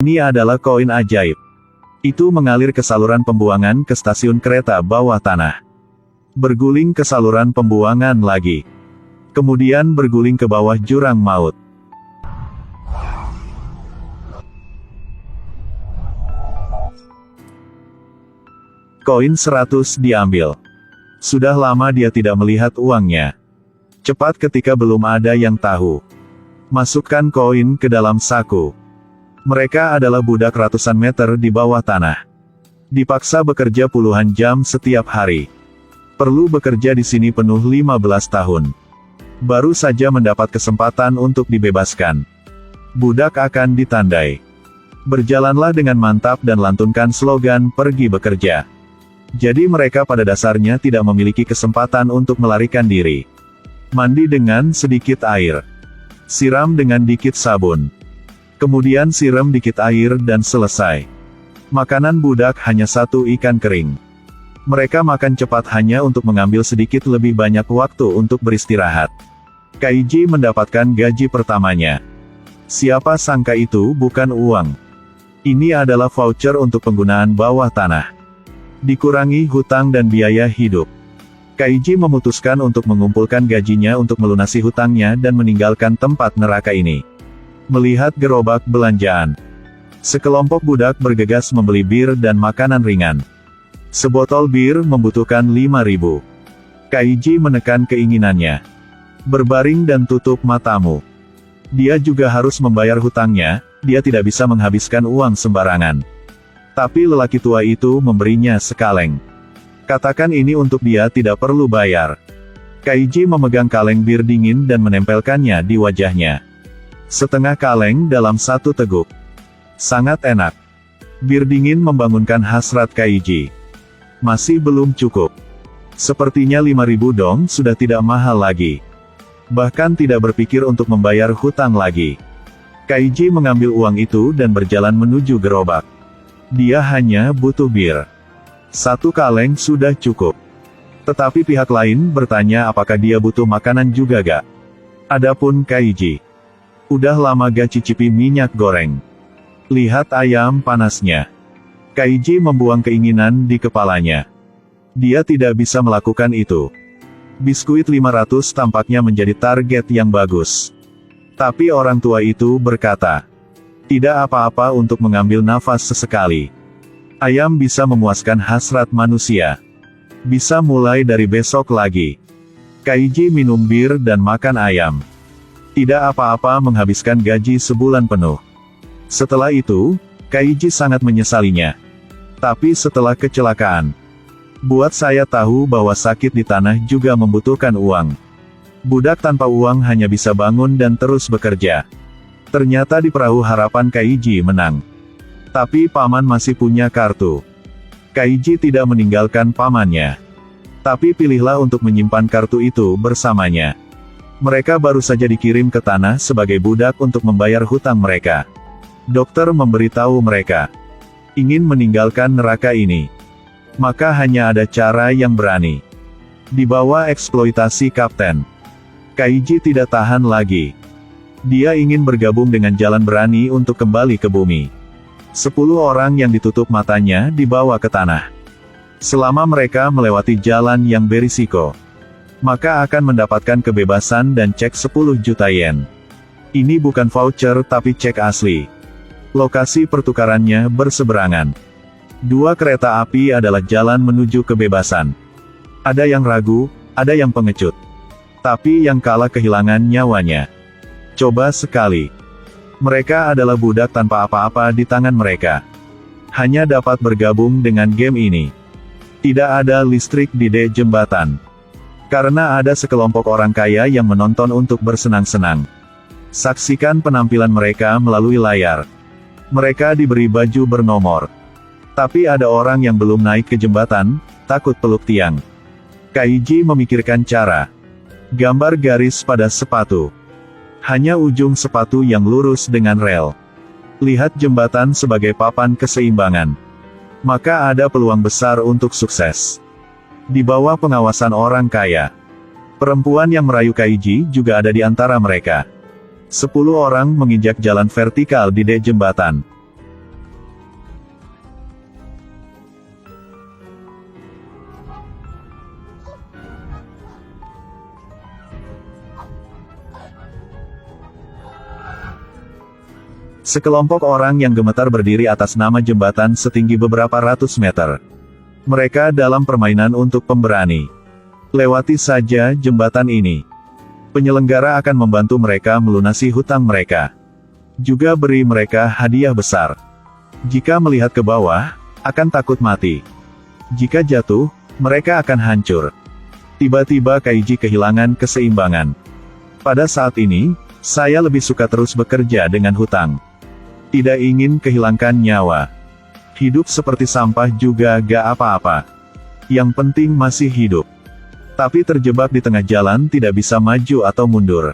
Ini adalah koin ajaib. Itu mengalir ke saluran pembuangan ke stasiun kereta bawah tanah. Berguling ke saluran pembuangan lagi. Kemudian berguling ke bawah jurang maut. Koin 100 diambil. Sudah lama dia tidak melihat uangnya. Cepat ketika belum ada yang tahu. Masukkan koin ke dalam saku. Mereka adalah budak ratusan meter di bawah tanah. Dipaksa bekerja puluhan jam setiap hari. Perlu bekerja di sini penuh 15 tahun. Baru saja mendapat kesempatan untuk dibebaskan. Budak akan ditandai. Berjalanlah dengan mantap dan lantunkan slogan pergi bekerja. Jadi mereka pada dasarnya tidak memiliki kesempatan untuk melarikan diri. Mandi dengan sedikit air. Siram dengan dikit sabun. Kemudian siram dikit air dan selesai. Makanan budak hanya satu ikan kering. Mereka makan cepat hanya untuk mengambil sedikit lebih banyak waktu untuk beristirahat. Kaiji mendapatkan gaji pertamanya. Siapa sangka itu bukan uang. Ini adalah voucher untuk penggunaan bawah tanah. Dikurangi hutang dan biaya hidup. Kaiji memutuskan untuk mengumpulkan gajinya untuk melunasi hutangnya dan meninggalkan tempat neraka ini. Melihat gerobak belanjaan. Sekelompok budak bergegas membeli bir dan makanan ringan. Sebotol bir membutuhkan 5.000. Kaiji menekan keinginannya. Berbaring dan tutup matamu. Dia juga harus membayar hutangnya, dia tidak bisa menghabiskan uang sembarangan. Tapi lelaki tua itu memberinya sekaleng. Katakan ini untuk dia tidak perlu bayar. Kaiji memegang kaleng bir dingin dan menempelkannya di wajahnya. Setengah kaleng dalam satu teguk. Sangat enak. Bir dingin membangunkan hasrat Kaiji. Masih belum cukup. Sepertinya 5.000 dong sudah tidak mahal lagi. Bahkan tidak berpikir untuk membayar hutang lagi. Kaiji mengambil uang itu dan berjalan menuju gerobak. Dia hanya butuh bir. Satu kaleng sudah cukup. Tetapi pihak lain bertanya apakah dia butuh makanan juga gak. Adapun Kaiji. Udah lama gak cicipi minyak goreng. Lihat ayam panasnya. Kaiji membuang keinginan di kepalanya. Dia tidak bisa melakukan itu. Biskuit 500 tampaknya menjadi target yang bagus. Tapi orang tua itu berkata, tidak apa-apa untuk mengambil nafas sesekali. Ayam bisa memuaskan hasrat manusia. Bisa mulai dari besok lagi. Kaiji minum bir dan makan ayam. Tidak apa-apa menghabiskan gaji sebulan penuh. Setelah itu, Kaiji sangat menyesalinya. Tapi setelah kecelakaan, buat saya tahu bahwa sakit di tanah juga membutuhkan uang. Budak tanpa uang hanya bisa bangun dan terus bekerja. Ternyata di perahu harapan Kaiji menang. Tapi paman masih punya kartu. Kaiji tidak meninggalkan pamannya. Tapi pilihlah untuk menyimpan kartu itu bersamanya. Mereka baru saja dikirim ke tanah sebagai budak untuk membayar hutang mereka. Dokter memberitahu mereka, ingin meninggalkan neraka ini. Maka hanya ada cara yang berani. Di bawah eksploitasi kapten. Kaiji tidak tahan lagi. Dia ingin bergabung dengan jalan berani untuk kembali ke bumi. 10 orang yang ditutup matanya dibawa ke tanah. Selama mereka melewati jalan yang berisiko, maka akan mendapatkan kebebasan dan cek 10 juta yen. Ini bukan voucher tapi cek asli. Lokasi pertukarannya berseberangan. 2 kereta api adalah jalan menuju kebebasan. Ada yang ragu, ada yang pengecut. Tapi yang kalah kehilangan nyawanya. Coba sekali. Mereka adalah budak tanpa apa-apa di tangan mereka. Hanya dapat bergabung dengan game ini. Tidak ada listrik di jembatan. Karena ada sekelompok orang kaya yang menonton untuk bersenang-senang. Saksikan penampilan mereka melalui layar. Mereka diberi baju bernomor. Tapi ada orang yang belum naik ke jembatan, takut peluk tiang. Kaiji memikirkan cara. Gambar garis pada sepatu. Hanya ujung sepatu yang lurus dengan rel. Lihat jembatan sebagai papan keseimbangan. Maka ada peluang besar untuk sukses. Di bawah pengawasan orang kaya. Perempuan yang merayu Kaiji juga ada di antara mereka. 10 orang menginjak jalan vertikal di jembatan. Sekelompok orang yang gemetar berdiri atas nama jembatan setinggi beberapa ratus meter. Mereka dalam permainan untuk pemberani. Lewati saja jembatan ini. Penyelenggara akan membantu mereka melunasi hutang mereka. Juga beri mereka hadiah besar. Jika melihat ke bawah, akan takut mati. Jika jatuh, mereka akan hancur. Tiba-tiba Kaiji kehilangan keseimbangan. Pada saat ini, saya lebih suka terus bekerja dengan hutang. Tidak ingin kehilangan nyawa. Hidup seperti sampah juga gak apa-apa. Yang penting masih hidup. Tapi terjebak di tengah jalan tidak bisa maju atau mundur.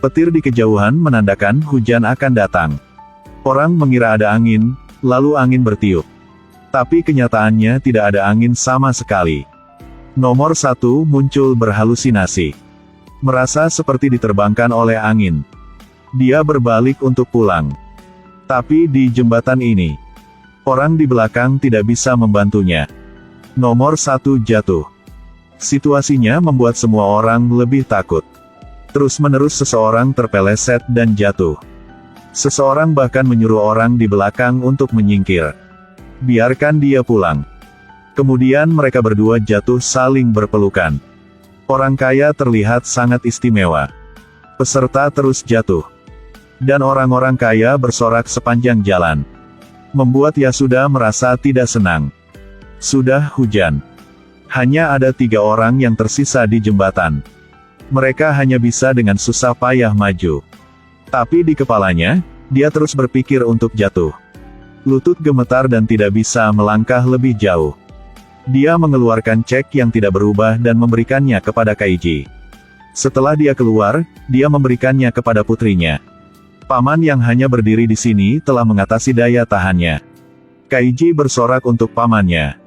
Petir di kejauhan menandakan hujan akan datang. Orang mengira ada angin, lalu angin bertiup. Tapi kenyataannya tidak ada angin sama sekali. Nomor 1 muncul berhalusinasi. Merasa seperti diterbangkan oleh angin. Dia berbalik untuk pulang. Tapi di jembatan ini, orang di belakang tidak bisa membantunya. Nomor 1 jatuh. Situasinya membuat semua orang lebih takut. Terus-menerus seseorang terpeleset dan jatuh. Seseorang bahkan menyuruh orang di belakang untuk menyingkir. Biarkan dia pulang. Kemudian mereka berdua jatuh saling berpelukan. Orang kaya terlihat sangat istimewa. Peserta terus jatuh. Dan orang-orang kaya bersorak sepanjang jalan. Membuat Yasuda merasa tidak senang. Sudah hujan. Hanya ada 3 orang yang tersisa di jembatan. Mereka hanya bisa dengan susah payah maju. Tapi di kepalanya, dia terus berpikir untuk jatuh. Lutut gemetar dan tidak bisa melangkah lebih jauh. Dia mengeluarkan cek yang tidak berubah dan memberikannya kepada Kaiji. Setelah dia keluar, dia memberikannya kepada putrinya. Paman yang hanya berdiri di sini telah mengatasi daya tahannya. Kaiji bersorak untuk pamannya.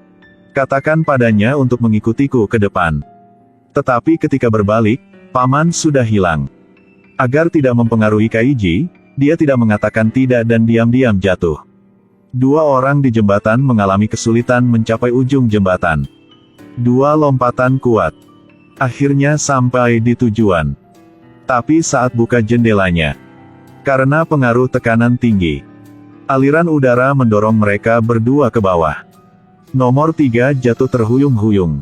Katakan padanya untuk mengikutiku ke depan. Tetapi ketika berbalik, paman sudah hilang. Agar tidak mempengaruhi Kaiji, dia tidak mengatakan tidak dan diam-diam jatuh. 2 orang di jembatan mengalami kesulitan mencapai ujung jembatan. 2 lompatan kuat. Akhirnya sampai di tujuan. Tapi saat buka jendelanya, karena pengaruh tekanan tinggi, aliran udara mendorong mereka berdua ke bawah. Nomor 3 jatuh terhuyung-huyung.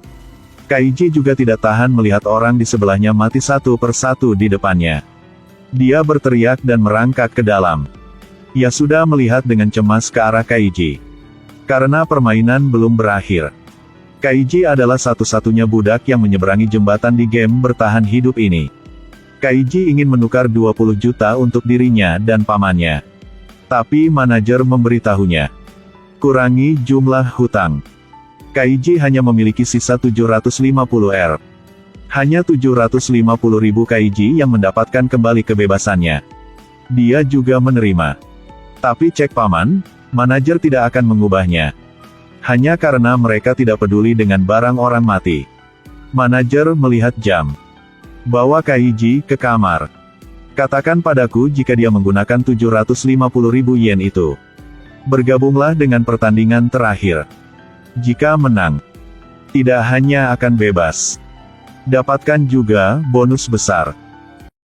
Kaiji juga tidak tahan melihat orang di sebelahnya mati satu persatu di depannya. Dia berteriak dan merangkak ke dalam. Yasuda melihat dengan cemas ke arah Kaiji. Karena permainan belum berakhir. Kaiji adalah satu-satunya budak yang menyeberangi jembatan di game bertahan hidup ini. Kaiji ingin menukar 20 juta untuk dirinya dan pamannya. Tapi manajer memberitahunya. Kurangi jumlah hutang. Kaiji hanya memiliki sisa 750 R. Hanya 750.000 Kaiji yang mendapatkan kembali kebebasannya. Dia juga menerima. Tapi cek paman, manajer tidak akan mengubahnya. Hanya karena mereka tidak peduli dengan barang orang mati. Manajer melihat jam. Bawa Kaiji ke kamar. Katakan padaku jika dia menggunakan 750.000 yen itu. Bergabunglah dengan pertandingan terakhir. Jika menang, tidak hanya akan bebas, dapatkan juga bonus besar.